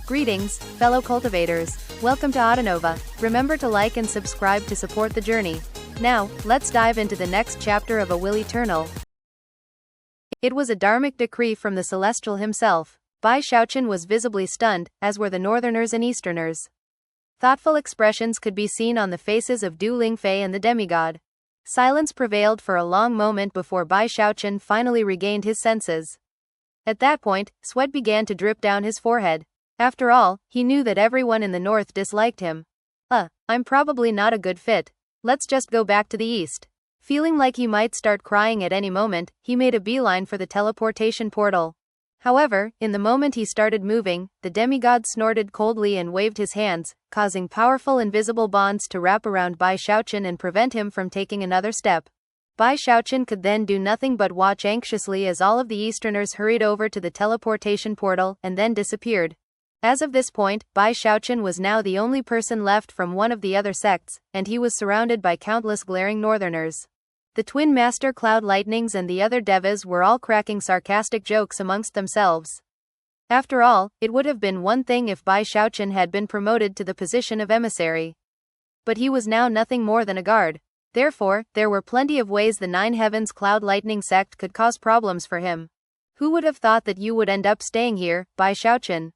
Greetings, fellow cultivators. Welcome to Autonova. Remember to like and subscribe to support the journey. Now, let's dive into the next chapter of A Will Eternal. It was a dharmic decree from the Celestial himself. Bai Xiaochun was visibly stunned, as were the Northerners and Easterners. Thoughtful expressions could be seen on the faces of Du Lingfei and the demigod. Silence prevailed for a long moment before Bai Xiaochun finally regained his senses. At that point, sweat began to drip down his forehead. After all, he knew that everyone in the north disliked him. I'm probably not a good fit. Let's just go back to the east. Feeling like he might start crying at any moment, he made a beeline for the teleportation portal. However, in the moment he started moving, the demigod snorted coldly and waved his hands, causing powerful invisible bonds to wrap around Bai Xiaochun and prevent him from taking another step. Bai Xiaochun could then do nothing but watch anxiously as all of the Easterners hurried over to the teleportation portal and then disappeared. As of this point, Bai Xiaochun was now the only person left from one of the other sects, and he was surrounded by countless glaring Northerners. The twin master Cloud Lightnings and the other devas were all cracking sarcastic jokes amongst themselves. After all, it would have been one thing if Bai Xiaochun had been promoted to the position of emissary. But he was now nothing more than a guard. Therefore, there were plenty of ways the Nine Heavens Cloud Lightning sect could cause problems for him. Who would have thought that you would end up staying here, Bai Xiaochun?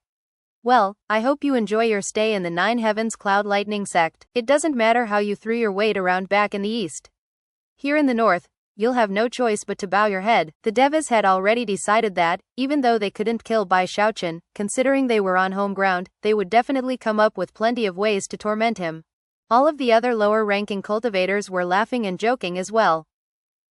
Well, I hope you enjoy your stay in the Nine Heavens Cloud Lightning sect. It doesn't matter how you threw your weight around back in the east. Here in the north, you'll have no choice but to bow your head. The devas had already decided that, even though they couldn't kill Bai Xiaochun, considering they were on home ground, they would definitely come up with plenty of ways to torment him. All of the other lower-ranking cultivators were laughing and joking as well.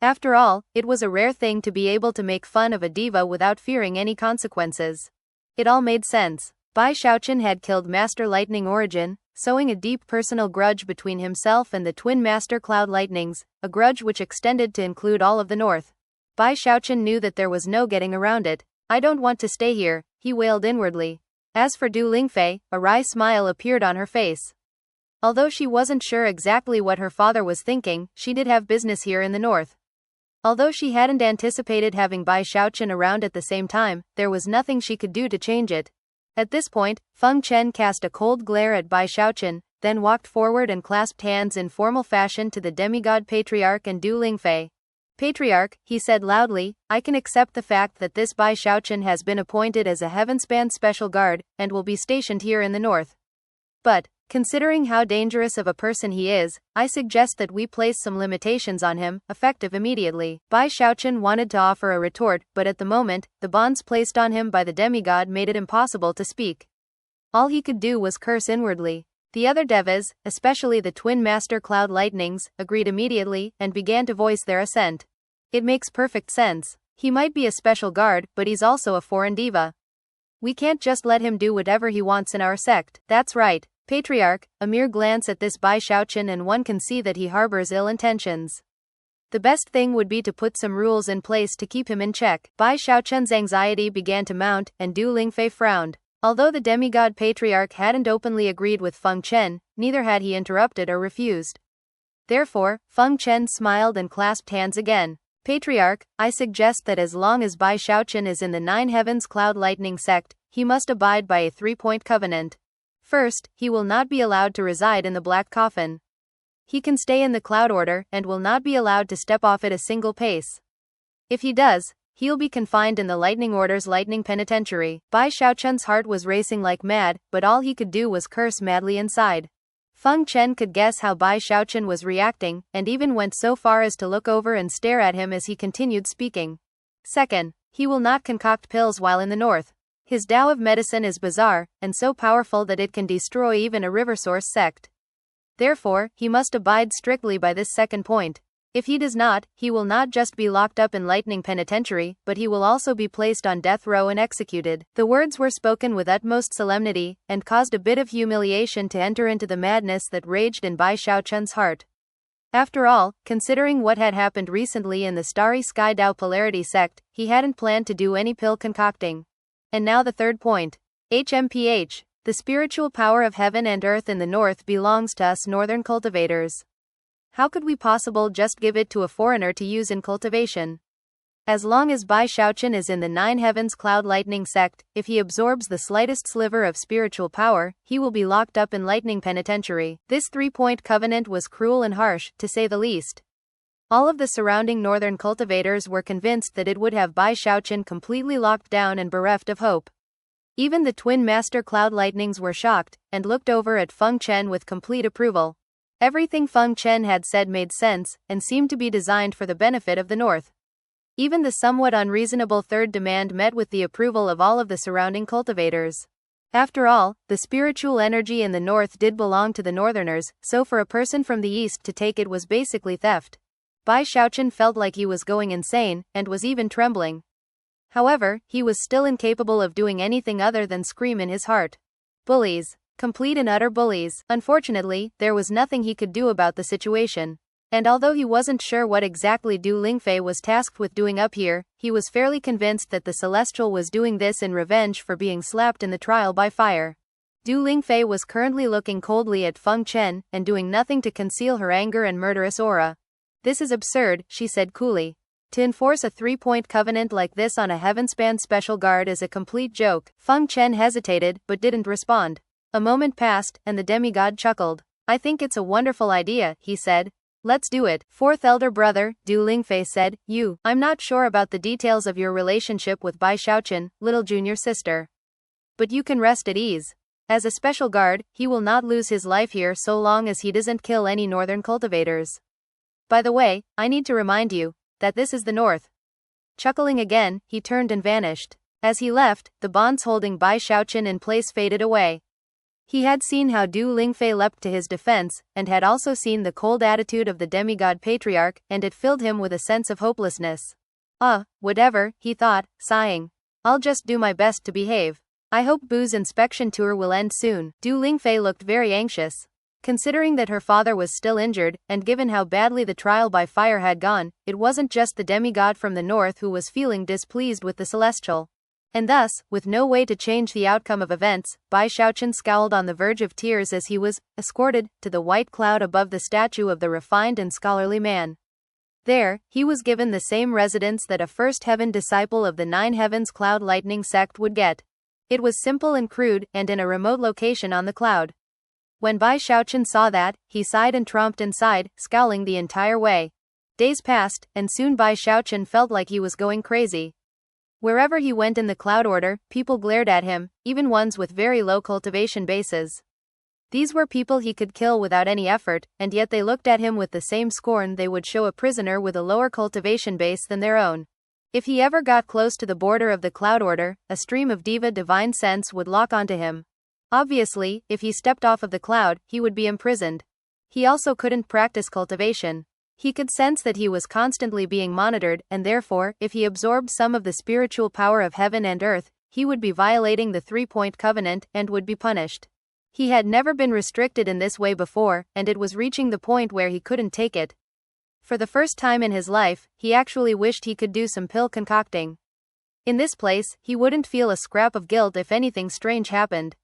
After all, it was a rare thing to be able to make fun of a diva without fearing any consequences. It all made sense. Bai Xiaochun had killed Master Lightning Origin, sowing a deep personal grudge between himself and the twin Master Cloud Lightnings, a grudge which extended to include all of the north. Bai Xiaochun knew that there was no getting around it. I don't want to stay here, he wailed inwardly. As for Du Lingfei, a wry smile appeared on her face. Although she wasn't sure exactly what her father was thinking, she did have business here in the north. Although she hadn't anticipated having Bai Xiaochun around at the same time, there was nothing she could do to change it. At this point, Feng Chen cast a cold glare at Bai Xiaochun, then walked forward and clasped hands in formal fashion to the demigod Patriarch and Du Lingfei. Patriarch, he said loudly, I can accept the fact that this Bai Xiaochun has been appointed as a Heavenspan special guard, and will be stationed here in the north. But, considering how dangerous of a person he is, I suggest that we place some limitations on him, effective immediately. Bai Xiaochun wanted to offer a retort, but at the moment, the bonds placed on him by the demigod made it impossible to speak. All he could do was curse inwardly. The other devas, especially the twin master Cloud Lightnings, agreed immediately, and began to voice their assent. It makes perfect sense. He might be a special guard, but he's also a foreign diva. We can't just let him do whatever he wants in our sect. That's right. Patriarch, a mere glance at this Bai Xiaochun and one can see that he harbors ill intentions. The best thing would be to put some rules in place to keep him in check. Bai Xiaochun's anxiety began to mount, and Du Lingfei frowned. Although the demigod Patriarch hadn't openly agreed with Feng Chen, neither had he interrupted or refused. Therefore, Feng Chen smiled and clasped hands again. Patriarch, I suggest that as long as Bai Xiaochun is in the Nine Heavens Cloud Lightning sect, he must abide by a three-point covenant. First, he will not be allowed to reside in the Black Coffin. He can stay in the Cloud Order, and will not be allowed to step off at a single pace. If he does, he'll be confined in the Lightning Order's Lightning Penitentiary. Bai Xiaochun's heart was racing like mad, but all he could do was curse madly inside. Feng Chen could guess how Bai Xiaochun was reacting, and even went so far as to look over and stare at him as he continued speaking. Second, he will not concoct pills while in the north. His Tao of medicine is bizarre, and so powerful that it can destroy even a river source sect. Therefore, he must abide strictly by this second point. If he does not, he will not just be locked up in Lightning Penitentiary, but he will also be placed on death row and executed. The words were spoken with utmost solemnity, and caused a bit of humiliation to enter into the madness that raged in Bai Xiaochun's heart. After all, considering what had happened recently in the Starry Sky Tao Polarity sect, he hadn't planned to do any pill concocting. And now the third point. HMPH. The spiritual power of heaven and earth in the north belongs to us northern cultivators. How could we possibly just give it to a foreigner to use in cultivation? As long as Bai Xiaochun is in the Nine Heavens Cloud Lightning sect, if he absorbs the slightest sliver of spiritual power, he will be locked up in Lightning Penitentiary. This three-point covenant was cruel and harsh, to say the least. All of the surrounding northern cultivators were convinced that it would have Bai Xiaochun completely locked down and bereft of hope. Even the twin master cloud lightnings were shocked, and looked over at Feng Chen with complete approval. Everything Feng Chen had said made sense, and seemed to be designed for the benefit of the north. Even the somewhat unreasonable third demand met with the approval of all of the surrounding cultivators. After all, the spiritual energy in the north did belong to the northerners, so for a person from the east to take it was basically theft. Bai Xiaochun felt like he was going insane, and was even trembling. However, he was still incapable of doing anything other than scream in his heart. Bullies. Complete and utter bullies. Unfortunately, there was nothing he could do about the situation. And although he wasn't sure what exactly Du Lingfei was tasked with doing up here, he was fairly convinced that the Celestial was doing this in revenge for being slapped in the trial by fire. Du Lingfei was currently looking coldly at Feng Chen, and doing nothing to conceal her anger and murderous aura. "This is absurd," she said coolly. "To enforce a three-point covenant like this on a Heavenspan special guard is a complete joke." Feng Chen hesitated, but didn't respond. A moment passed, and the demigod chuckled. "I think it's a wonderful idea," he said. "Let's do it." Fourth elder brother, Du Lingfei said, I'm not sure about the details of your relationship with Bai Xiaochun, little junior sister. But you can rest at ease. As a special guard, he will not lose his life here so long as he doesn't kill any northern cultivators. By the way, I need to remind you that this is the north. Chuckling again, he turned and vanished. As he left, the bonds holding Bai Xiaochun in place faded away. He had seen how Du Lingfei leapt to his defense, and had also seen the cold attitude of the demigod patriarch, and it filled him with a sense of hopelessness. Whatever, he thought, sighing. I'll just do my best to behave. I hope Bu's inspection tour will end soon. Du Lingfei looked very anxious. Considering that her father was still injured, and given how badly the trial by fire had gone, it wasn't just the demigod from the north who was feeling displeased with the Celestial. And thus, with no way to change the outcome of events, Bai Xiaochun scowled on the verge of tears as he was escorted to the white cloud above the statue of the refined and scholarly man. There, he was given the same residence that a first heaven disciple of the Nine Heavens Cloud Lightning sect would get. It was simple and crude, and in a remote location on the cloud. When Bai Xiaochun saw that, he sighed and tromped inside, scowling the entire way. Days passed, and soon Bai Xiaochun felt like he was going crazy. Wherever he went in the cloud order, people glared at him, even ones with very low cultivation bases. These were people he could kill without any effort, and yet they looked at him with the same scorn they would show a prisoner with a lower cultivation base than their own. If he ever got close to the border of the cloud order, a stream of diva divine sense would lock onto him. Obviously, if he stepped off of the cloud, he would be imprisoned. He also couldn't practice cultivation. He could sense that he was constantly being monitored, and therefore, if he absorbed some of the spiritual power of heaven and earth, he would be violating the three-point covenant, and would be punished. He had never been restricted in this way before, and it was reaching the point where he couldn't take it. For the first time in his life, he actually wished he could do some pill concocting. In this place, he wouldn't feel a scrap of guilt if anything strange happened.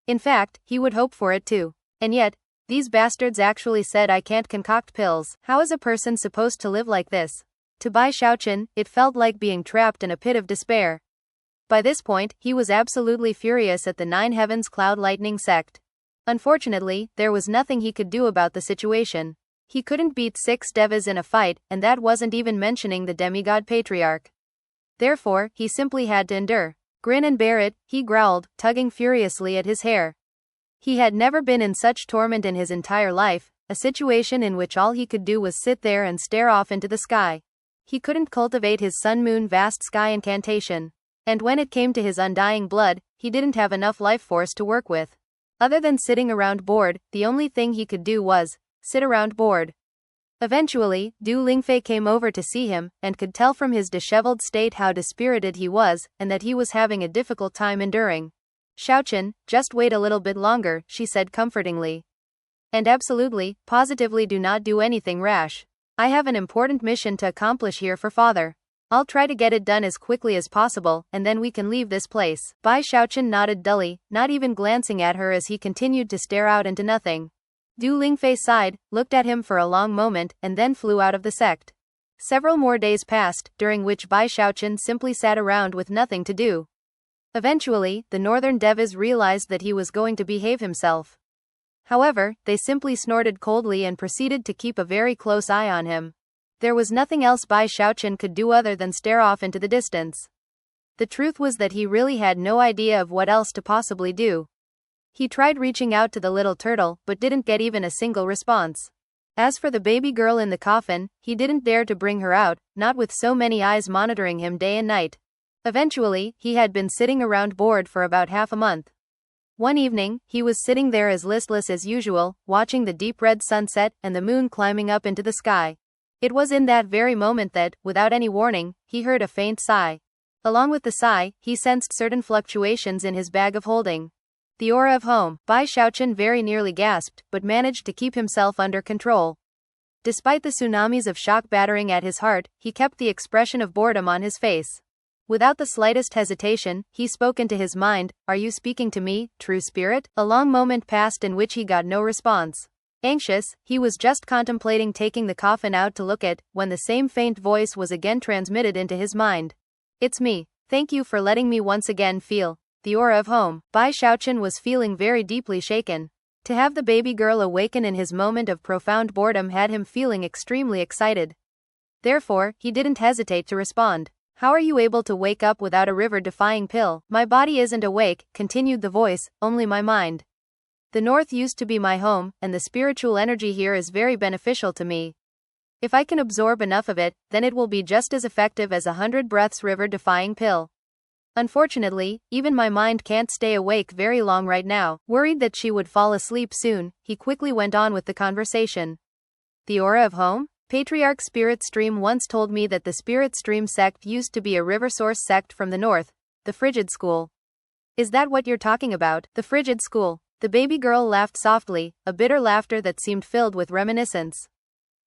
In fact, he would hope for it too. And yet, these bastards actually said I can't concoct pills. How is a person supposed to live like this? To Bai Xiaochun, it felt like being trapped in a pit of despair. By this point, he was absolutely furious at the Nine Heavens Cloud Lightning sect. Unfortunately, there was nothing he could do about the situation. He couldn't beat 6 devas in a fight, and that wasn't even mentioning the demigod patriarch. Therefore, he simply had to endure. Grin and bear it, he growled, tugging furiously at his hair. He had never been in such torment in his entire life, a situation in which all he could do was sit there and stare off into the sky. He couldn't cultivate his sun-moon vast sky incantation. And when it came to his undying blood, he didn't have enough life force to work with. Other than sitting around bored, the only thing he could do was sit around bored. Eventually, Du Lingfei came over to see him, and could tell from his disheveled state how dispirited he was, and that he was having a difficult time enduring. Xiaochun, just wait a little bit longer, she said comfortingly. And absolutely, positively do not do anything rash. I have an important mission to accomplish here for father. I'll try to get it done as quickly as possible, and then we can leave this place. Bai Xiaochun nodded dully, not even glancing at her as he continued to stare out into nothing. Du Lingfei sighed, looked at him for a long moment, and then flew out of the sect. Several more days passed, during which Bai Xiaochun simply sat around with nothing to do. Eventually, the northern devas realized that he was going to behave himself. However, they simply snorted coldly and proceeded to keep a very close eye on him. There was nothing else Bai Xiaochun could do other than stare off into the distance. The truth was that he really had no idea of what else to possibly do. He tried reaching out to the little turtle, but didn't get even a single response. As for the baby girl in the coffin, he didn't dare to bring her out, not with so many eyes monitoring him day and night. Eventually, he had been sitting around bored for about half a month. One evening, he was sitting there as listless as usual, watching the deep red sunset and the moon climbing up into the sky. It was in that very moment that, without any warning, he heard a faint sigh. Along with the sigh, he sensed certain fluctuations in his bag of holding. The aura of home. Bai Xiaochun very nearly gasped, but managed to keep himself under control. Despite the tsunamis of shock battering at his heart, he kept the expression of boredom on his face. Without the slightest hesitation, he spoke into his mind, "Are you speaking to me, true spirit?" A long moment passed in which he got no response. Anxious, he was just contemplating taking the coffin out to look at, when the same faint voice was again transmitted into his mind. "It's me. Thank you for letting me once again feel the aura of home." Bai Xiaochun was feeling very deeply shaken. To have the baby girl awaken in his moment of profound boredom had him feeling extremely excited. Therefore, he didn't hesitate to respond. "How are you able to wake up without a river-defying pill?" "My body isn't awake," continued the voice, "only my mind. The north used to be my home, and the spiritual energy here is very beneficial to me. If I can absorb enough of it, then it will be just as effective as 100 breaths river-defying pill. Unfortunately, even my mind can't stay awake very long right now." Worried that she would fall asleep soon, he quickly went on with the conversation. "The aura of home? Patriarch Spirit Stream once told me that the Spirit Stream sect used to be a river source sect from the north, the Frigid School." "Is that what you're talking about? The Frigid School?" The baby girl laughed softly, a bitter laughter that seemed filled with reminiscence.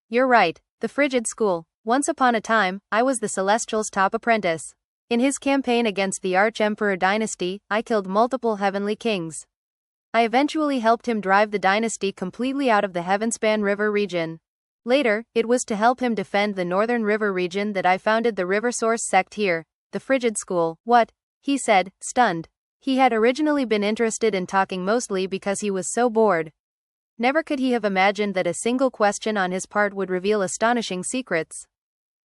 "You're right, the Frigid School. Once upon a time, I was the Celestial's top apprentice. In his campaign against the Arch-Emperor dynasty, I killed multiple heavenly kings. I eventually helped him drive the dynasty completely out of the Heavenspan River region. Later, it was to help him defend the Northern River region that I founded the River Source sect here, the Frigid School." "What?" he said, stunned. He had originally been interested in talking mostly because he was so bored. Never could he have imagined that a single question on his part would reveal astonishing secrets.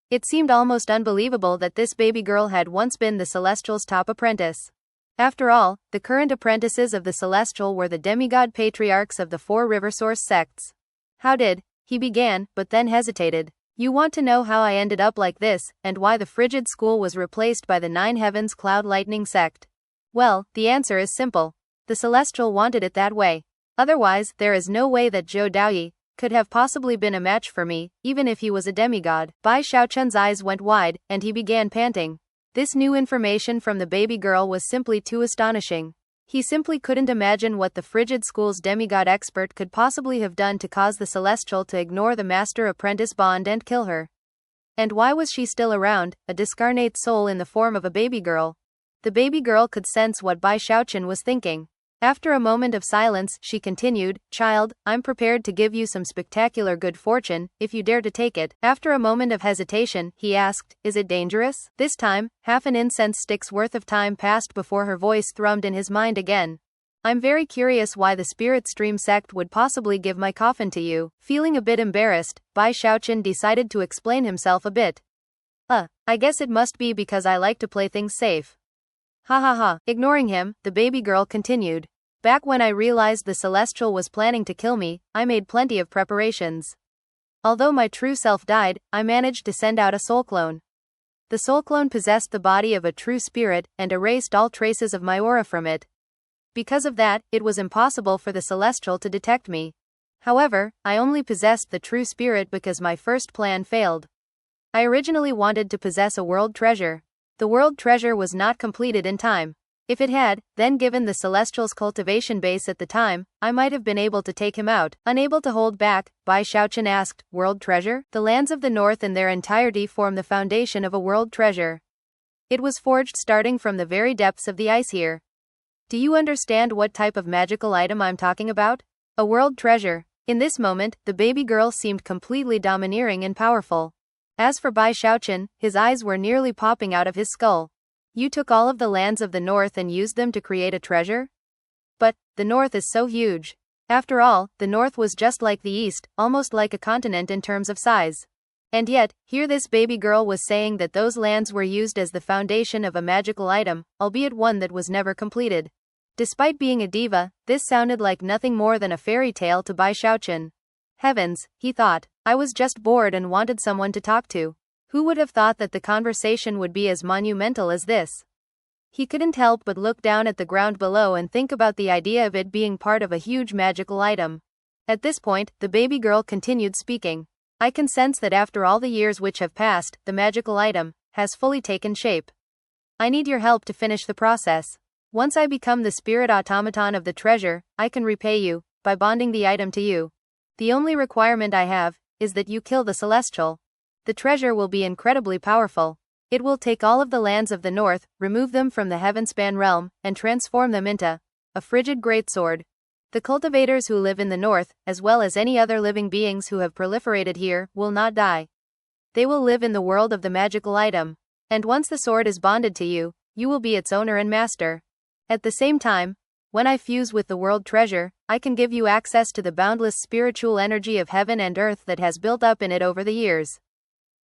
It seemed almost unbelievable that this baby girl had once been the Celestial's top apprentice. After all, the current apprentices of the Celestial were the demigod patriarchs of the 4 river source sects. "How did," he began, but then hesitated. "You want to know how I ended up like this, and why the Frigid School was replaced by the 9 Heavens Cloud Lightning sect? Well, the answer is simple. The Celestial wanted it that way. Otherwise, there is no way that Zhou Daoyi could have possibly been a match for me, even if he was a demigod." Bai Xiaochun's eyes went wide, and he began panting. This new information from the baby girl was simply too astonishing. He simply couldn't imagine what the Frigid School's demigod expert could possibly have done to cause the Celestial to ignore the master-apprentice bond and kill her. And why was she still around, a discarnate soul in the form of a baby girl? The baby girl could sense what Bai Xiaochun was thinking. After a moment of silence, she continued, "Child, I'm prepared to give you some spectacular good fortune, if you dare to take it." After a moment of hesitation, he asked, "Is it dangerous?" This time, half an incense stick's worth of time passed before her voice thrummed in his mind again. "I'm very curious why the Spirit Stream sect would possibly give my coffin to you." Feeling a bit embarrassed, Bai Xiaochun decided to explain himself a bit. I guess it must be because I like to play things safe." "Ha ha ha." Ignoring him, the baby girl continued. "Back when I realized the Celestial was planning to kill me, I made plenty of preparations. Although my true self died, I managed to send out a soul clone. The soul clone possessed the body of a true spirit, and erased all traces of my aura from it. Because of that, it was impossible for the Celestial to detect me. However, I only possessed the true spirit because my first plan failed. I originally wanted to possess a world treasure. The world treasure was not completed in time. If it had, then given the Celestial's cultivation base at the time, I might have been able to take him out." Unable to hold back, Bai Xiaochun asked, "World treasure?" "The lands of the north in their entirety form the foundation of a world treasure. It was forged starting from the very depths of the ice here. Do you understand what type of magical item I'm talking about? A world treasure." In this moment, the baby girl seemed completely domineering and powerful. As for Bai Xiaochun, his eyes were nearly popping out of his skull. You took all of the lands of the north and used them to create a treasure? But, the north is so huge. After all, the north was just like the east, almost like a continent in terms of size. And yet, here this baby girl was saying that those lands were used as the foundation of a magical item, albeit one that was never completed. Despite being a diva, this sounded like nothing more than a fairy tale to Bai Xiaochun. Heavens, he thought, I was just bored and wanted someone to talk to. Who would have thought that the conversation would be as monumental as this? He couldn't help but look down at the ground below and think about the idea of it being part of a huge magical item. At this point, the baby girl continued speaking. I can sense that after all the years which have passed, the magical item has fully taken shape. I need your help to finish the process. Once I become the spirit automaton of the treasure, I can repay you by bonding the item to you. The only requirement I have is that you kill the celestial. The treasure will be incredibly powerful. It will take all of the lands of the north, remove them from the heavenspan realm, and transform them into a frigid greatsword. The cultivators who live in the north, as well as any other living beings who have proliferated here, will not die. They will live in the world of the magical item. And once the sword is bonded to you, you will be its owner and master. At the same time, when I fuse with the world treasure, I can give you access to the boundless spiritual energy of heaven and earth that has built up in it over the years.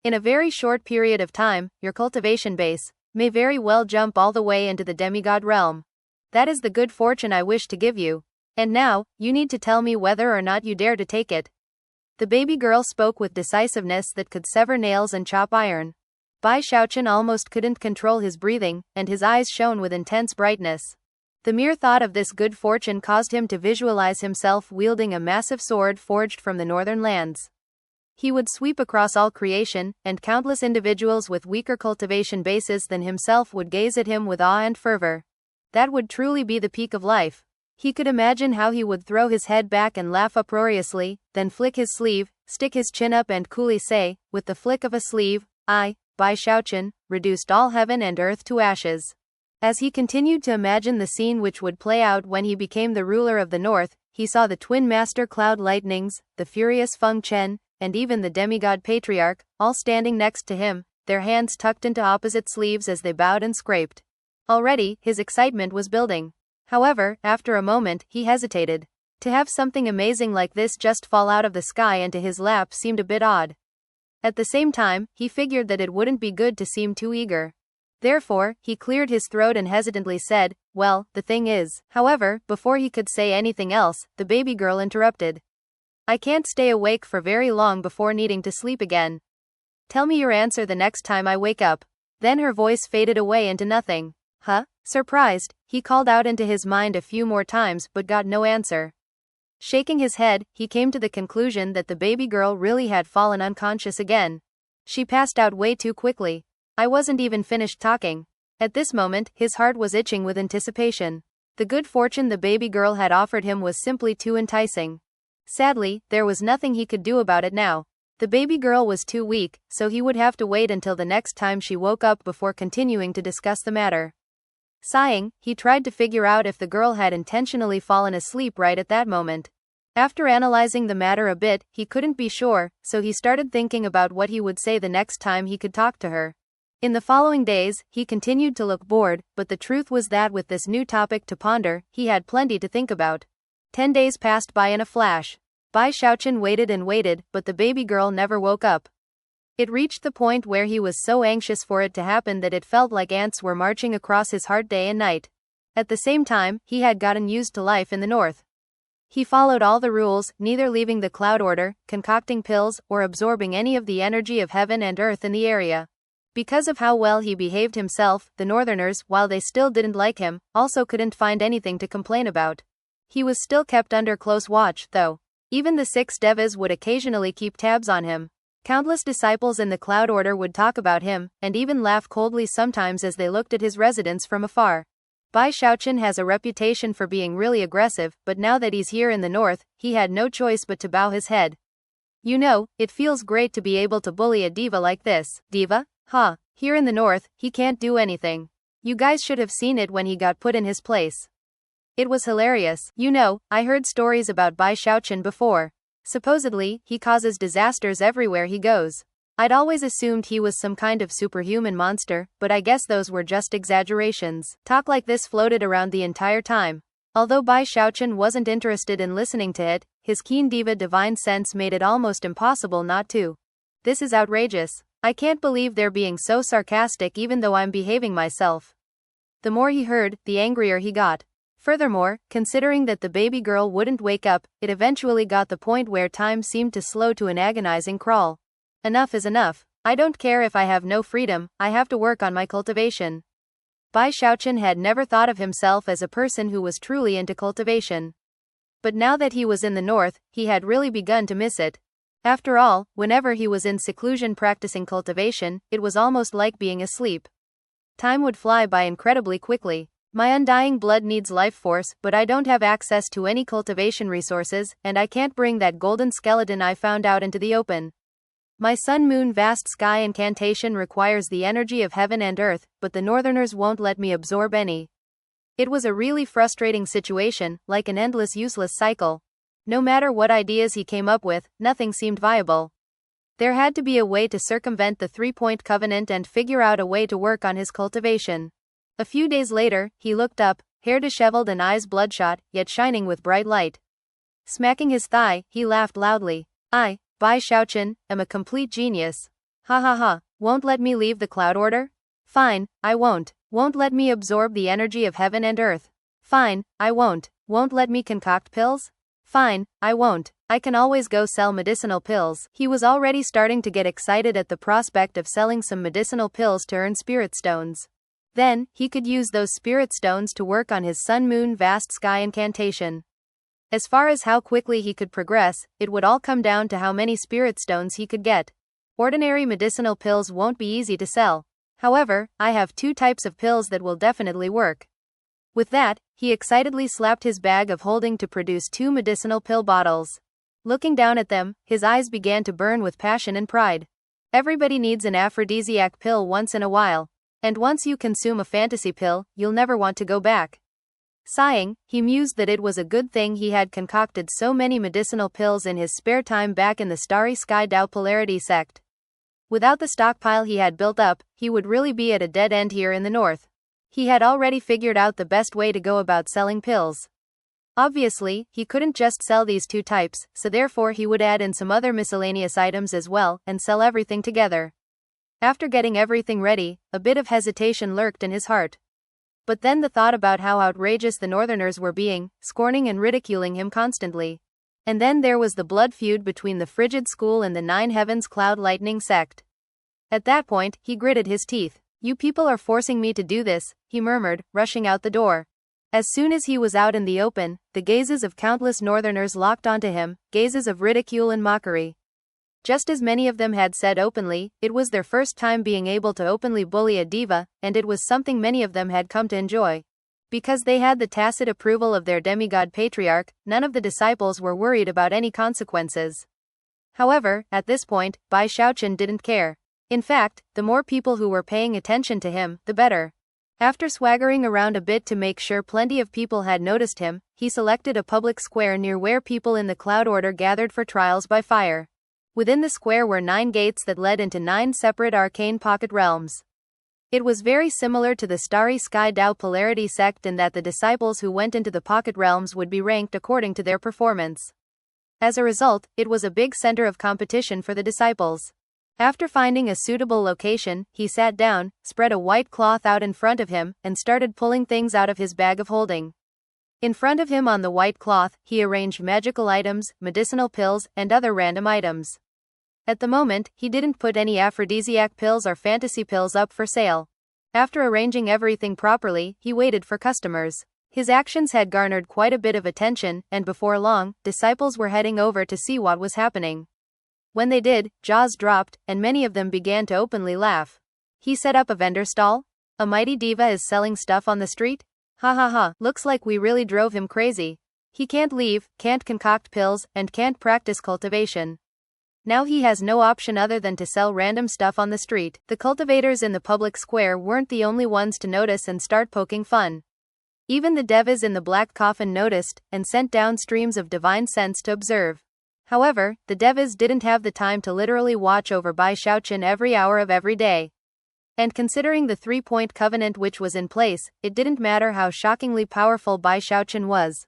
In a very short period of time, your cultivation base may very well jump all the way into the demigod realm. That is the good fortune I wish to give you. And now, you need to tell me whether or not you dare to take it. The baby girl spoke with decisiveness that could sever nails and chop iron. Bai Xiaochun almost couldn't control his breathing, and his eyes shone with intense brightness. The mere thought of this good fortune caused him to visualize himself wielding a massive sword forged from the northern lands. He would sweep across all creation, and countless individuals with weaker cultivation bases than himself would gaze at him with awe and fervor. That would truly be the peak of life. He could imagine how he would throw his head back and laugh uproariously, then flick his sleeve, stick his chin up and coolly say, with the flick of a sleeve, I, Bai Xiaochun, reduced all heaven and earth to ashes. As he continued to imagine the scene which would play out when he became the ruler of the north, he saw the twin master cloud lightnings, the furious Feng Chen, and even the demigod patriarch, all standing next to him, their hands tucked into opposite sleeves as they bowed and scraped. Already, his excitement was building. However, after a moment, he hesitated. To have something amazing like this just fall out of the sky into his lap seemed a bit odd. At the same time, he figured that it wouldn't be good to seem too eager. Therefore, he cleared his throat and hesitantly said, well, the thing is. However, before he could say anything else, the baby girl interrupted. I can't stay awake for very long before needing to sleep again. Tell me your answer the next time I wake up. Then her voice faded away into nothing. Huh? Surprised, he called out into his mind a few more times but got no answer. Shaking his head, he came to the conclusion that the baby girl really had fallen unconscious again. She passed out way too quickly. I wasn't even finished talking. At this moment, his heart was itching with anticipation. The good fortune the baby girl had offered him was simply too enticing. Sadly, there was nothing he could do about it now. The baby girl was too weak, so he would have to wait until the next time she woke up before continuing to discuss the matter. Sighing, he tried to figure out if the girl had intentionally fallen asleep right at that moment. After analyzing the matter a bit, he couldn't be sure, so he started thinking about what he would say the next time he could talk to her. In the following days, he continued to look bored, but the truth was that with this new topic to ponder, he had plenty to think about. 10 days passed by in a flash. Bai Xiaochun waited and waited, but the baby girl never woke up. It reached the point where he was so anxious for it to happen that it felt like ants were marching across his heart day and night. At the same time, he had gotten used to life in the north. He followed all the rules, neither leaving the cloud order, concocting pills, or absorbing any of the energy of heaven and earth in the area. Because of how well he behaved himself, the northerners, while they still didn't like him, also couldn't find anything to complain about. He was still kept under close watch, though. Even the 6 devas would occasionally keep tabs on him. Countless disciples in the cloud order would talk about him, and even laugh coldly sometimes as they looked at his residence from afar. Bai Xiaochun has a reputation for being really aggressive, but now that he's here in the north, he had no choice but to bow his head. You know, it feels great to be able to bully a diva like this. Diva? Huh. Here in the north, he can't do anything. You guys should have seen it when he got put in his place. It was hilarious. You know, I heard stories about Bai Xiaochun before. Supposedly, he causes disasters everywhere he goes. I'd always assumed he was some kind of superhuman monster, but I guess those were just exaggerations. Talk like this floated around the entire time. Although Bai Xiaochun wasn't interested in listening to it, his keen diva divine sense made it almost impossible not to. This is outrageous. I can't believe they're being so sarcastic even though I'm behaving myself. The more he heard, the angrier he got. Furthermore, considering that the baby girl wouldn't wake up, it eventually got the point where time seemed to slow to an agonizing crawl. Enough is enough. I don't care if I have no freedom, I have to work on my cultivation. Bai Xiaochun had never thought of himself as a person who was truly into cultivation. But now that he was in the north, he had really begun to miss it. After all, whenever he was in seclusion practicing cultivation, it was almost like being asleep. Time would fly by incredibly quickly. My undying blood needs life force, but I don't have access to any cultivation resources, and I can't bring that golden skeleton I found out into the open. My sun-moon vast sky incantation requires the energy of heaven and earth, but the northerners won't let me absorb any. It was a really frustrating situation, like an endless useless cycle. No matter what ideas he came up with, nothing seemed viable. There had to be a way to circumvent the three-point covenant and figure out a way to work on his cultivation. A few days later, he looked up, hair disheveled and eyes bloodshot, yet shining with bright light. Smacking his thigh, he laughed loudly. I, Bai Xiaochun, am a complete genius. Ha ha ha, won't let me leave the cloud order? Fine, I won't. Won't let me absorb the energy of heaven and earth? Fine, I won't. Won't let me concoct pills? Fine, I won't. I can always go sell medicinal pills. He was already starting to get excited at the prospect of selling some medicinal pills to earn spirit stones. Then, he could use those spirit stones to work on his sun-moon vast sky incantation. As far as how quickly he could progress, it would all come down to how many spirit stones he could get. Ordinary medicinal pills won't be easy to sell. However, I have 2 types of pills that will definitely work. With that, he excitedly slapped his bag of holding to produce 2 medicinal pill bottles. Looking down at them, his eyes began to burn with passion and pride. Everybody needs an aphrodisiac pill once in a while. And once you consume a fantasy pill, you'll never want to go back. Sighing, he mused that it was a good thing he had concocted so many medicinal pills in his spare time back in the starry sky Tao polarity sect. Without the stockpile he had built up, he would really be at a dead end here in the north. He had already figured out the best way to go about selling pills. Obviously, he couldn't just sell these 2 types, so therefore he would add in some other miscellaneous items as well, and sell everything together. After getting everything ready, a bit of hesitation lurked in his heart. But then the thought about how outrageous the northerners were being, scorning and ridiculing him constantly. And then there was the blood feud between the frigid school and the 9 Heavens Cloud Lightning sect. At that point, he gritted his teeth. You people are forcing me to do this, he murmured, rushing out the door. As soon as he was out in the open, the gazes of countless northerners locked onto him, gazes of ridicule and mockery. Just as many of them had said openly, it was their first time being able to openly bully a diva, and it was something many of them had come to enjoy. Because they had the tacit approval of their demigod patriarch, none of the disciples were worried about any consequences. However, at this point, Bai Xiaochun didn't care. In fact, the more people who were paying attention to him, the better. After swaggering around a bit to make sure plenty of people had noticed him, he selected a public square near where people in the Cloud Order gathered for trials by fire. Within the square were 9 gates that led into 9 separate arcane pocket realms. It was very similar to the Starry Sky Tao Polarity sect in that the disciples who went into the pocket realms would be ranked according to their performance. As a result, it was a big center of competition for the disciples. After finding a suitable location, he sat down, spread a white cloth out in front of him, and started pulling things out of his bag of holding. In front of him on the white cloth, he arranged magical items, medicinal pills, and other random items. At the moment, he didn't put any aphrodisiac pills or fantasy pills up for sale. After arranging everything properly, he waited for customers. His actions had garnered quite a bit of attention, and before long, disciples were heading over to see what was happening. When they did, jaws dropped, and many of them began to openly laugh. He set up a vendor stall? A mighty diva is selling stuff on the street? Ha ha ha, looks like we really drove him crazy. He can't leave, can't concoct pills, and can't practice cultivation. Now he has no option other than to sell random stuff on the street. The cultivators in the public square weren't the only ones to notice and start poking fun. Even the devas in the black coffin noticed, and sent down streams of divine sense to observe. However, the devas didn't have the time to literally watch over Bai Xiaochun every hour of every day. And considering the 3-point covenant which was in place, it didn't matter how shockingly powerful Bai Xiaochun was.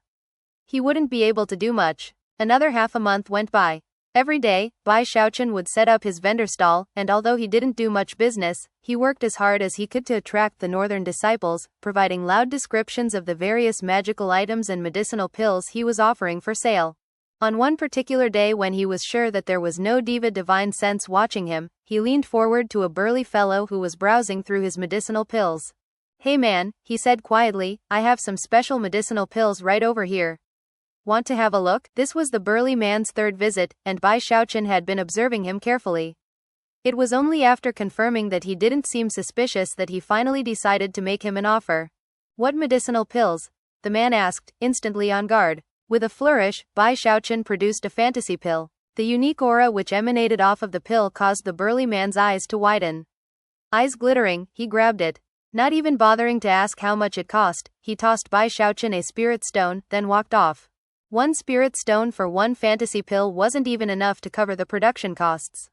He wouldn't be able to do much. Another half a month went by. Every day, Bai Xiaochun would set up his vendor stall, and although he didn't do much business, he worked as hard as he could to attract the northern disciples, providing loud descriptions of the various magical items and medicinal pills he was offering for sale. On one particular day when he was sure that there was no diva divine sense watching him, he leaned forward to a burly fellow who was browsing through his medicinal pills. "Hey man," he said quietly, "I have some special medicinal pills right over here. Want to have a look?" This was the burly man's third visit, and Bai Xiaochun had been observing him carefully. It was only after confirming that he didn't seem suspicious that he finally decided to make him an offer. "What medicinal pills?" the man asked, instantly on guard. With a flourish, Bai Xiaochun produced a fantasy pill. The unique aura which emanated off of the pill caused the burly man's eyes to widen. Eyes glittering, he grabbed it. Not even bothering to ask how much it cost, he tossed Bai Xiaochun a spirit stone, then walked off. One spirit stone for one fantasy pill wasn't even enough to cover the production costs.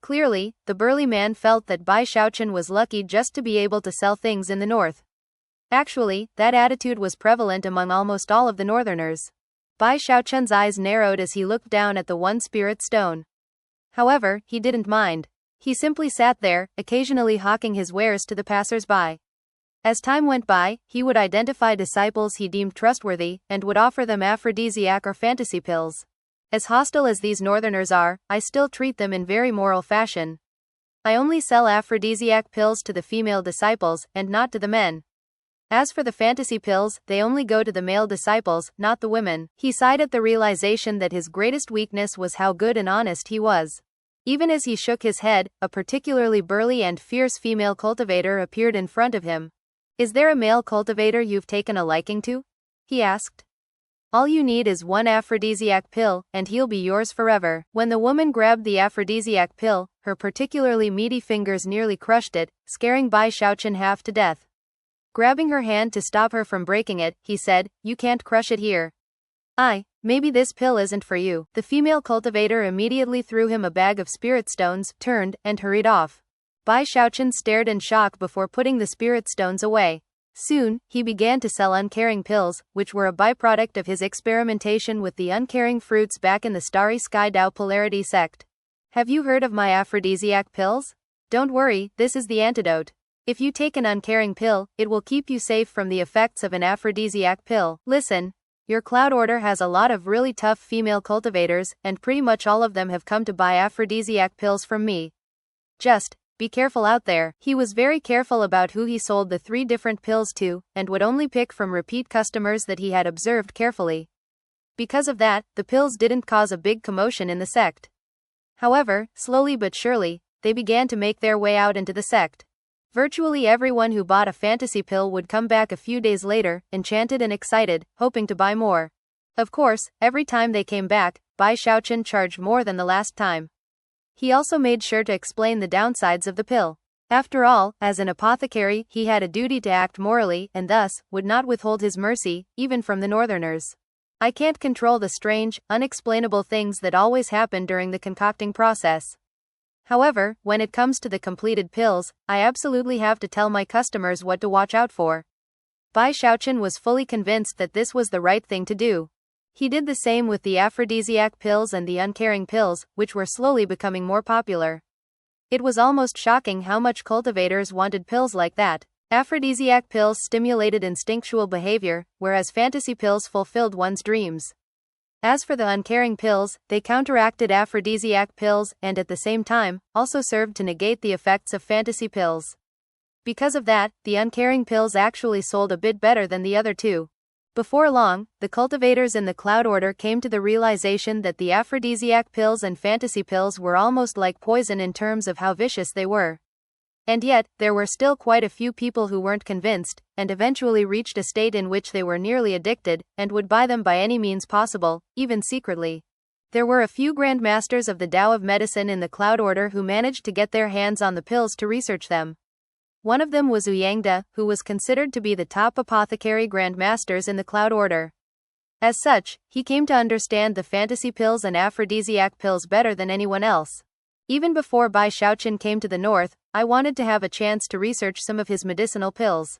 Clearly, the burly man felt that Bai Xiaochun was lucky just to be able to sell things in the north. Actually, that attitude was prevalent among almost all of the northerners. Bai Xiaochun's eyes narrowed as he looked down at the one spirit stone. However, he didn't mind. He simply sat there, occasionally hawking his wares to the passers-by. As time went by, he would identify disciples he deemed trustworthy, and would offer them aphrodisiac or fantasy pills. As hostile as these northerners are, I still treat them in very moral fashion. I only sell aphrodisiac pills to the female disciples, and not to the men. As for the fantasy pills, they only go to the male disciples, not the women. He sighed at the realization that his greatest weakness was how good and honest he was. Even as he shook his head, a particularly burly and fierce female cultivator appeared in front of him. "Is there a male cultivator you've taken a liking to?" he asked. "All you need is one aphrodisiac pill, and he'll be yours forever." When the woman grabbed the aphrodisiac pill, her particularly meaty fingers nearly crushed it, scaring Bai Xiaochun half to death. Grabbing her hand to stop her from breaking it, he said, "You can't crush it here. Maybe this pill isn't for you." The female cultivator immediately threw him a bag of spirit stones, turned, and hurried off. Bai Xiaochun stared in shock before putting the spirit stones away. Soon, he began to sell uncaring pills, which were a byproduct of his experimentation with the uncaring fruits back in the Starry Sky Tao polarity sect. "Have you heard of my aphrodisiac pills? Don't worry, this is the antidote. If you take an uncaring pill, it will keep you safe from the effects of an aphrodisiac pill. Listen, your cloud order has a lot of really tough female cultivators, and pretty much all of them have come to buy aphrodisiac pills from me. Just be careful out there." He was very careful about who he sold the 3 different pills to, and would only pick from repeat customers that he had observed carefully. Because of that, the pills didn't cause a big commotion in the sect. However, slowly but surely, they began to make their way out into the sect. Virtually everyone who bought a fantasy pill would come back a few days later, enchanted and excited, hoping to buy more. Of course, every time they came back, Bai Xiaochun charged more than the last time. He also made sure to explain the downsides of the pill. After all, as an apothecary, he had a duty to act morally, and thus, would not withhold his mercy, even from the northerners. "I can't control the strange, unexplainable things that always happen during the concocting process. However, when it comes to the completed pills, I absolutely have to tell my customers what to watch out for." Bai Xiaochun was fully convinced that this was the right thing to do. He did the same with the aphrodisiac pills and the uncaring pills, which were slowly becoming more popular. It was almost shocking how much cultivators wanted pills like that. Aphrodisiac pills stimulated instinctual behavior, whereas fantasy pills fulfilled one's dreams. As for the uncaring pills, they counteracted aphrodisiac pills, and at the same time, also served to negate the effects of fantasy pills. Because of that, the uncaring pills actually sold a bit better than the other two. Before long, the cultivators in the Cloud Order came to the realization that the aphrodisiac pills and fantasy pills were almost like poison in terms of how vicious they were. And yet, there were still quite a few people who weren't convinced, and eventually reached a state in which they were nearly addicted, and would buy them by any means possible, even secretly. There were a few grandmasters of the Tao of Medicine in the Cloud Order who managed to get their hands on the pills to research them. One of them was Uyangda, who was considered to be the top apothecary grandmasters in the Cloud Order. As such, he came to understand the fantasy pills and aphrodisiac pills better than anyone else. Even before Bai Xiaochun came to the north, I wanted to have a chance to research some of his medicinal pills.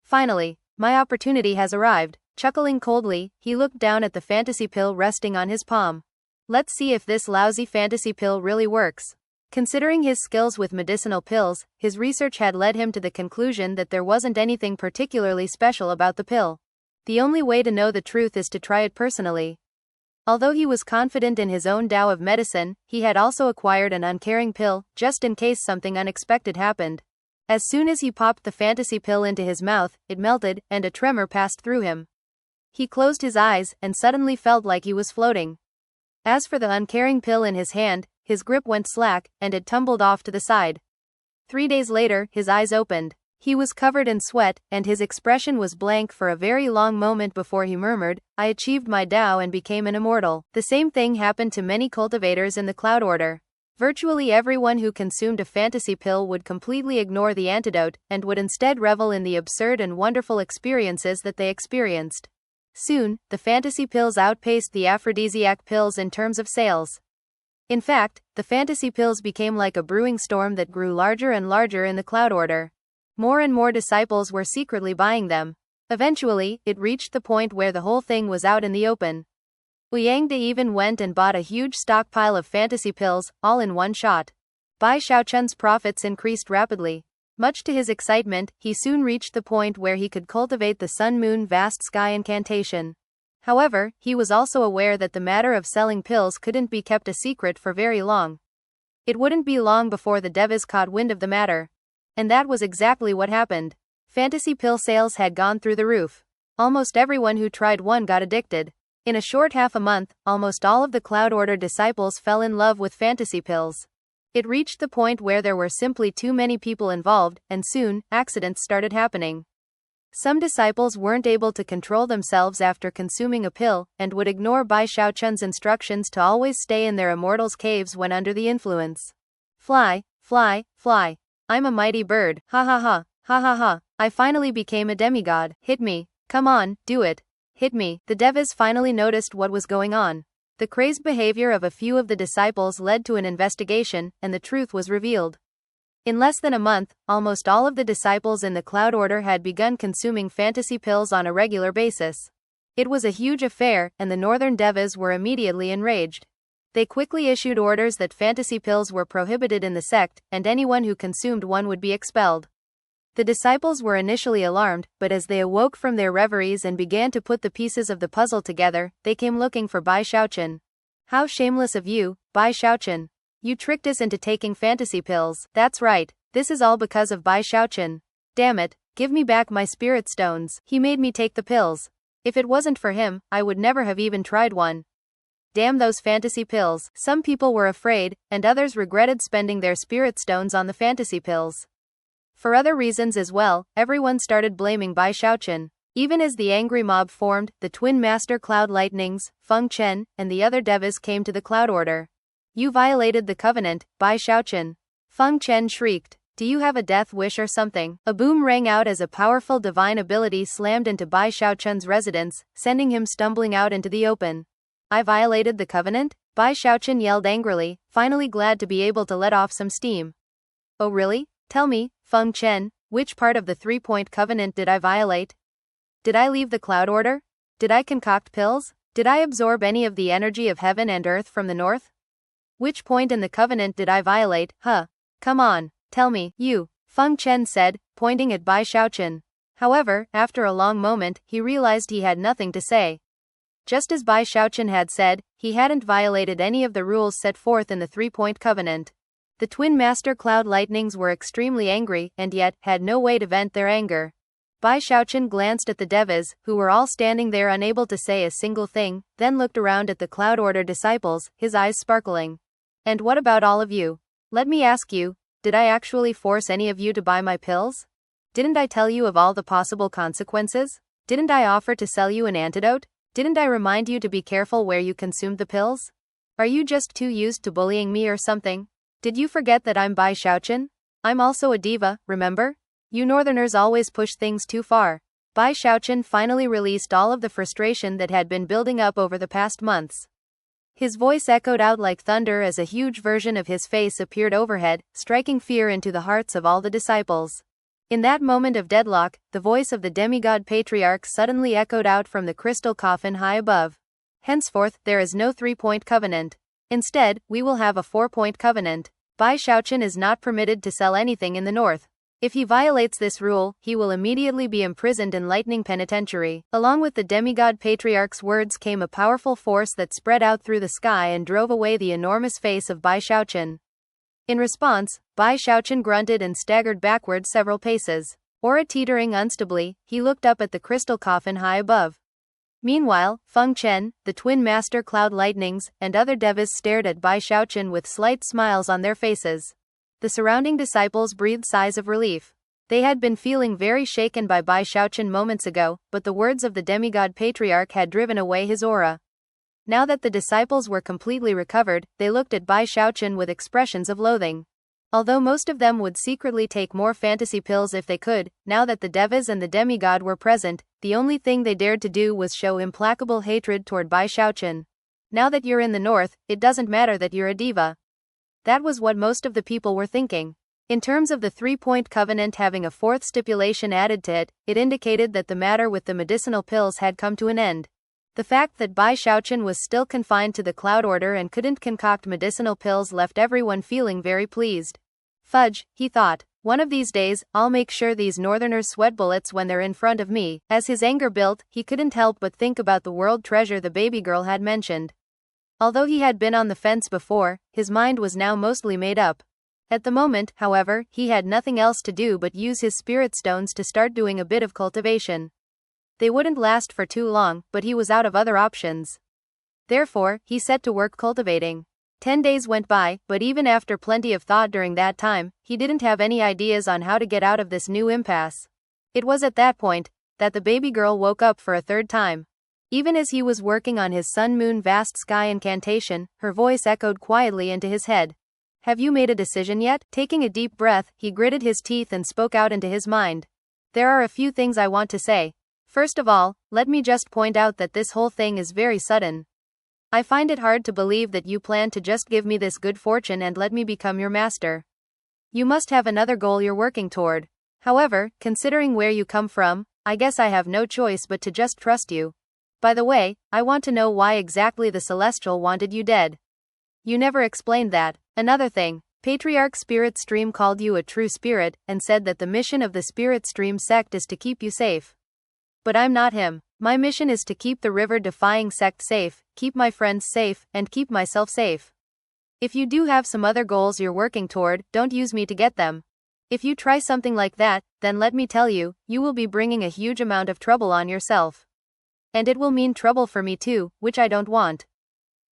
Finally, my opportunity has arrived. Chuckling coldly, he looked down at the fantasy pill resting on his palm. Let's see if this lousy fantasy pill really works. Considering his skills with medicinal pills, his research had led him to the conclusion that there wasn't anything particularly special about the pill. The only way to know the truth is to try it personally. Although he was confident in his own Tao of medicine, he had also acquired an uncaring pill, just in case something unexpected happened. As soon as he popped the fantasy pill into his mouth, it melted, and a tremor passed through him. He closed his eyes, and suddenly felt like he was floating. As for the uncaring pill in his hand, his grip went slack, and it tumbled off to the side. 3 days later, his eyes opened. He was covered in sweat, and his expression was blank for a very long moment before he murmured, "I achieved my Tao and became an immortal." The same thing happened to many cultivators in the Cloud Order. Virtually everyone who consumed a fantasy pill would completely ignore the antidote, and would instead revel in the absurd and wonderful experiences that they experienced. Soon, the fantasy pills outpaced the aphrodisiac pills in terms of sales. In fact, the fantasy pills became like a brewing storm that grew larger and larger in the Cloud Order. More and more disciples were secretly buying them. Eventually, it reached the point where the whole thing was out in the open. Yang De even went and bought a huge stockpile of fantasy pills, all in one shot. Bai Xiaochun's profits increased rapidly. Much to his excitement, he soon reached the point where he could cultivate the sun-moon vast sky incantation. However, he was also aware that the matter of selling pills couldn't be kept a secret for very long. It wouldn't be long before the devas caught wind of the matter. And that was exactly what happened. Fantasy pill sales had gone through the roof. Almost everyone who tried one got addicted. In a short half a month, almost all of the Cloud Order disciples fell in love with fantasy pills. It reached the point where there were simply too many people involved, and soon, accidents started happening. Some disciples weren't able to control themselves after consuming a pill, and would ignore Bai Xiaochun's instructions to always stay in their immortals' caves when under the influence. Fly, fly, fly. I'm a mighty bird, ha ha ha, ha ha ha. I finally became a demigod. Hit me. Come on, do it. Hit me. The devas finally noticed what was going on. The crazed behavior of a few of the disciples led to an investigation, and the truth was revealed. In less than a month, almost all of the disciples in the Cloud Order had begun consuming fantasy pills on a regular basis. It was a huge affair, and the northern devas were immediately enraged. They quickly issued orders that fantasy pills were prohibited in the sect, and anyone who consumed one would be expelled. The disciples were initially alarmed, but as they awoke from their reveries and began to put the pieces of the puzzle together, they came looking for Bai Xiaochun. How shameless of you, Bai Xiaochun. You tricked us into taking fantasy pills. That's right, this is all because of Bai Xiaochun. Damn it, give me back my spirit stones. He made me take the pills. If it wasn't for him, I would never have even tried one. Damn those fantasy pills. Some people were afraid, and others regretted spending their spirit stones on the fantasy pills. For other reasons as well, everyone started blaming Bai Xiaochun. Even as the angry mob formed, the twin master Cloud Lightnings, Feng Chen, and the other devas came to the Cloud Order. You violated the covenant, Bai Xiaochun. Feng Chen shrieked. Do you have a death wish or something? A boom rang out as a powerful divine ability slammed into Bai Xiaochun's residence, sending him stumbling out into the open. I violated the covenant? Bai Xiaochun yelled angrily, finally glad to be able to let off some steam. Oh really? Tell me, Feng Chen, which part of the 3-point covenant did I violate? Did I leave the Cloud Order? Did I concoct pills? Did I absorb any of the energy of heaven and earth from the north? Which point in the covenant did I violate, huh? Come on, tell me, you, Feng Chen said, pointing at Bai Xiaochun. However, after a long moment, he realized he had nothing to say. Just as Bai Xiaochun had said, he hadn't violated any of the rules set forth in the 3-point covenant. The twin master Cloud Lightnings were extremely angry, and yet, had no way to vent their anger. Bai Xiaochun glanced at the devas, who were all standing there unable to say a single thing, then looked around at the Cloud Order disciples, his eyes sparkling. And what about all of you? Let me ask you, did I actually force any of you to buy my pills? Didn't I tell you of all the possible consequences? Didn't I offer to sell you an antidote? Didn't I remind you to be careful where you consumed the pills? Are you just too used to bullying me or something? Did you forget that I'm Bai Xiaochun? I'm also a diva, remember? You northerners always push things too far. Bai Xiaochun finally released all of the frustration that had been building up over the past months. His voice echoed out like thunder as a huge version of his face appeared overhead, striking fear into the hearts of all the disciples. In that moment of deadlock, the voice of the demigod patriarch suddenly echoed out from the crystal coffin high above. Henceforth, there is no 3-point covenant. Instead, we will have a 4-point covenant. Bai Xiaochun is not permitted to sell anything in the north. If he violates this rule, he will immediately be imprisoned in Lightning Penitentiary. Along with the demigod patriarch's words came a powerful force that spread out through the sky and drove away the enormous face of Bai Xiaochun. In response, Bai Xiaochun grunted and staggered backward several paces. Aura teetering unstably, he looked up at the crystal coffin high above. Meanwhile, Feng Chen, the twin master cloud lightnings, and other devas stared at Bai Xiaochun with slight smiles on their faces. The surrounding disciples breathed sighs of relief. They had been feeling very shaken by Bai Xiaochun moments ago, but the words of the demigod patriarch had driven away his aura. Now that the disciples were completely recovered, they looked at Bai Xiaochun with expressions of loathing. Although most of them would secretly take more fantasy pills if they could, now that the devas and the demigod were present, the only thing they dared to do was show implacable hatred toward Bai Xiaochun. Now that you're in the north, it doesn't matter that you're a diva. That was what most of the people were thinking. In terms of the 3-point covenant having a 4th stipulation added to it, it indicated that the matter with the medicinal pills had come to an end. The fact that Bai Xiaochun was still confined to the Cloud Order and couldn't concoct medicinal pills left everyone feeling very pleased. Fudge, he thought. One of these days, I'll make sure these northerners sweat bullets when they're in front of me. As his anger built, he couldn't help but think about the world treasure the baby girl had mentioned. Although he had been on the fence before, his mind was now mostly made up. At the moment, however, he had nothing else to do but use his spirit stones to start doing a bit of cultivation. They wouldn't last for too long, but he was out of other options. Therefore, he set to work cultivating. 10 days went by, but even after plenty of thought during that time, he didn't have any ideas on how to get out of this new impasse. It was at that point that the baby girl woke up for a 3rd time. Even as he was working on his sun-moon vast sky incantation, her voice echoed quietly into his head. Have you made a decision yet? Taking a deep breath, he gritted his teeth and spoke out into his mind. There are a few things I want to say. First of all, let me just point out that this whole thing is very sudden. I find it hard to believe that you plan to just give me this good fortune and let me become your master. You must have another goal you're working toward. However, considering where you come from, I guess I have no choice but to just trust you. By the way, I want to know why exactly the Celestial wanted you dead. You never explained that. Another thing, Patriarch Spirit Stream called you a true spirit, and said that the mission of the Spirit Stream sect is to keep you safe. But I'm not him. My mission is to keep the river-defying sect safe, keep my friends safe, and keep myself safe. If you do have some other goals you're working toward, don't use me to get them. If you try something like that, then let me tell you, you will be bringing a huge amount of trouble on yourself. And it will mean trouble for me too, which I don't want.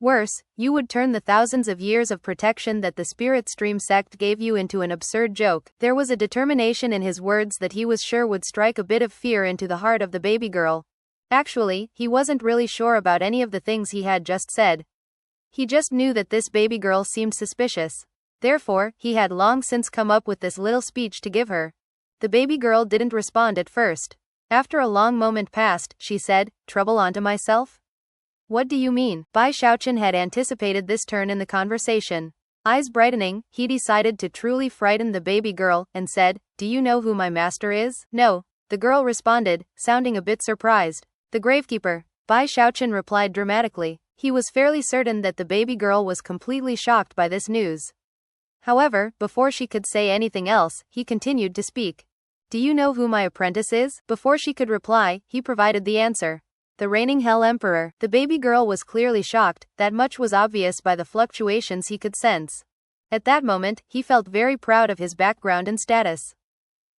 Worse, you would turn the thousands of years of protection that the Spirit Stream sect gave you into an absurd joke. There was a determination in his words that he was sure would strike a bit of fear into the heart of the baby girl. Actually, he wasn't really sure about any of the things he had just said. He just knew that this baby girl seemed suspicious. Therefore, he had long since come up with this little speech to give her. The baby girl didn't respond at first. After a long moment passed, she said, "Trouble onto myself? What do you mean?" Bai Xiaochun had anticipated this turn in the conversation. Eyes brightening, he decided to truly frighten the baby girl, and said, "Do you know who my master is?" "No," the girl responded, sounding a bit surprised. "The gravekeeper," Bai Xiaochun replied dramatically. He was fairly certain that the baby girl was completely shocked by this news. However, before she could say anything else, he continued to speak. "Do you know who my apprentice is?" Before she could reply, he provided the answer. "The reigning Hell Emperor." The baby girl was clearly shocked, that much was obvious by the fluctuations he could sense. At that moment, he felt very proud of his background and status.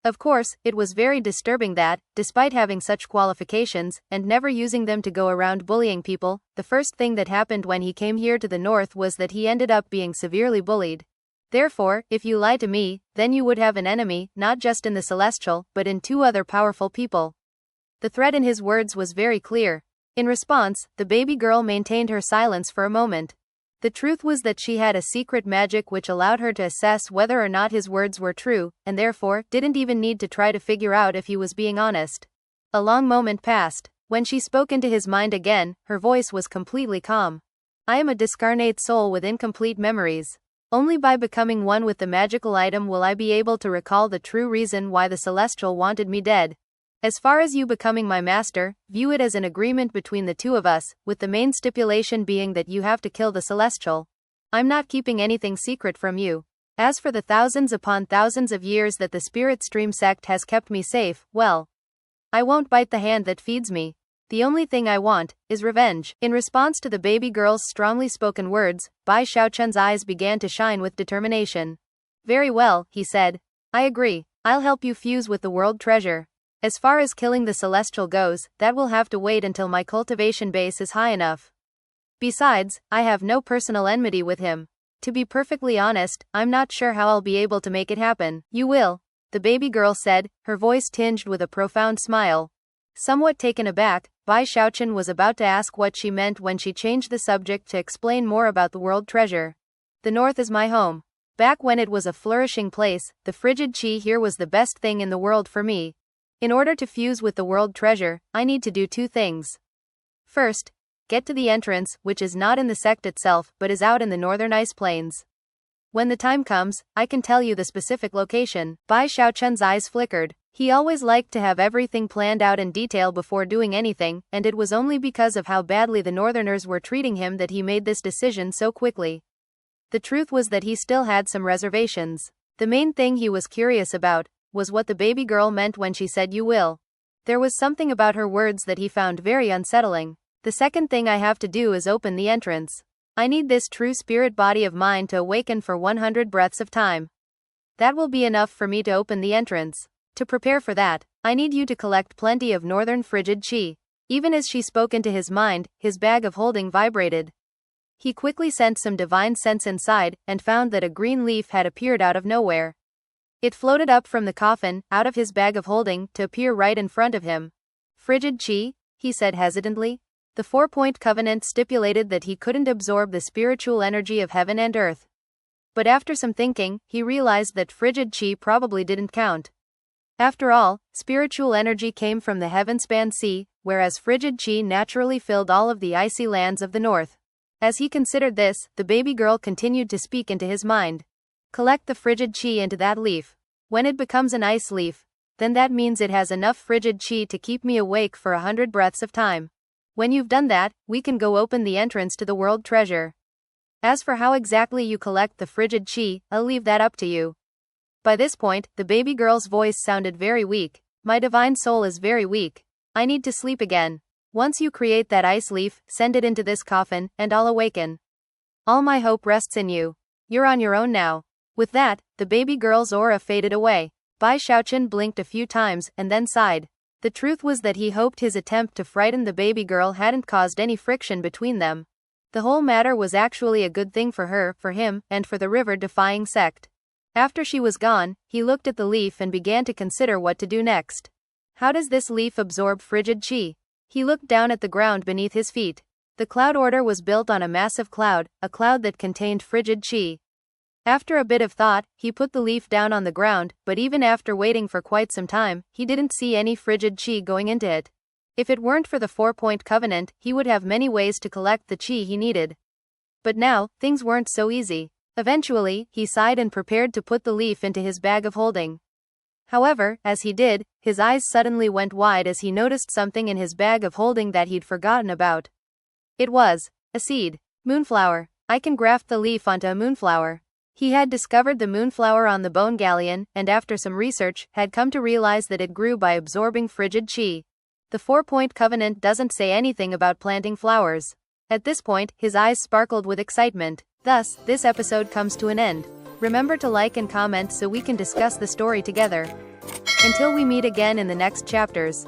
Of course, it was very disturbing that, despite having such qualifications, and never using them to go around bullying people, the first thing that happened when he came here to the north was that he ended up being severely bullied. Therefore, if you lie to me, then you would have an enemy, not just in the Celestial, but in 2 other powerful people. The threat in his words was very clear. In response, the baby girl maintained her silence for a moment. The truth was that she had a secret magic which allowed her to assess whether or not his words were true, and therefore, didn't even need to try to figure out if he was being honest. A long moment passed. When she spoke into his mind again, her voice was completely calm. I am a discarnate soul with incomplete memories. Only by becoming one with the magical item will I be able to recall the true reason why the Celestial wanted me dead. As far as you becoming my master, view it as an agreement between the two of us, with the main stipulation being that you have to kill the Celestial. I'm not keeping anything secret from you. As for the thousands upon thousands of years that the Spirit Stream sect has kept me safe, well, I won't bite the hand that feeds me. The only thing I want is revenge. In response to the baby girl's strongly spoken words, Bai Xiaochun's eyes began to shine with determination. Very well, he said. I agree. I'll help you fuse with the world treasure. As far as killing the Celestial goes, that will have to wait until my cultivation base is high enough. Besides, I have no personal enmity with him. To be perfectly honest, I'm not sure how I'll be able to make it happen. You will, the baby girl said, her voice tinged with a profound smile. Somewhat taken aback, Bai Xiaochun was about to ask what she meant when she changed the subject to explain more about the world treasure. The north is my home. Back when it was a flourishing place, the frigid qi here was the best thing in the world for me. In order to fuse with the world treasure, I need to do two things. First, get to the entrance, which is not in the sect itself, but is out in the northern ice plains. When the time comes, I can tell you the specific location. Bai Xiaochun's eyes flickered. He always liked to have everything planned out in detail before doing anything, and it was only because of how badly the Northerners were treating him that he made this decision so quickly. The truth was that he still had some reservations. The main thing he was curious about was what the baby girl meant when she said you will. There was something about her words that he found very unsettling. The second thing I have to do is open the entrance. I need this true spirit body of mine to awaken for 100 breaths of time. That will be enough for me to open the entrance. To prepare for that, I need you to collect plenty of northern frigid qi. Even as she spoke into his mind, his bag of holding vibrated. He quickly sent some divine sense inside, and found that a green leaf had appeared out of nowhere. It floated up from the coffin, out of his bag of holding, to appear right in front of him. Frigid qi, he said hesitantly. The 4-point covenant stipulated that he couldn't absorb the spiritual energy of heaven and earth. But after some thinking, he realized that frigid qi probably didn't count. After all, spiritual energy came from the heaven-span sea, whereas frigid qi naturally filled all of the icy lands of the north. As he considered this, the baby girl continued to speak into his mind. Collect the frigid qi into that leaf. When it becomes an ice leaf, then that means it has enough frigid qi to keep me awake for 100 breaths of time. When you've done that, we can go open the entrance to the world treasure. As for how exactly you collect the frigid qi, I'll leave that up to you. By this point, the baby girl's voice sounded very weak. My divine soul is very weak. I need to sleep again. Once you create that ice leaf, send it into this coffin, and I'll awaken. All my hope rests in you. You're on your own now. With that, the baby girl's aura faded away. Bai Xiaochun blinked a few times, and then sighed. The truth was that he hoped his attempt to frighten the baby girl hadn't caused any friction between them. The whole matter was actually a good thing for her, for him, and for the river-defying sect. After she was gone, he looked at the leaf and began to consider what to do next. How does this leaf absorb frigid qi? He looked down at the ground beneath his feet. The cloud order was built on a massive cloud, a cloud that contained frigid qi. After a bit of thought, he put the leaf down on the ground, but even after waiting for quite some time, he didn't see any frigid qi going into it. If it weren't for the 4-point covenant, he would have many ways to collect the qi he needed. But now, things weren't so easy. Eventually, he sighed and prepared to put the leaf into his bag of holding. However, as he did, his eyes suddenly went wide as he noticed something in his bag of holding that he'd forgotten about. It was a seed. Moonflower. I can graft the leaf onto a moonflower. He had discovered the moonflower on the bone galleon, and after some research, had come to realize that it grew by absorbing frigid qi. The 4-point covenant doesn't say anything about planting flowers. At this point, his eyes sparkled with excitement. Thus, this episode comes to an end. Remember to like and comment so we can discuss the story together. Until we meet again in the next chapters.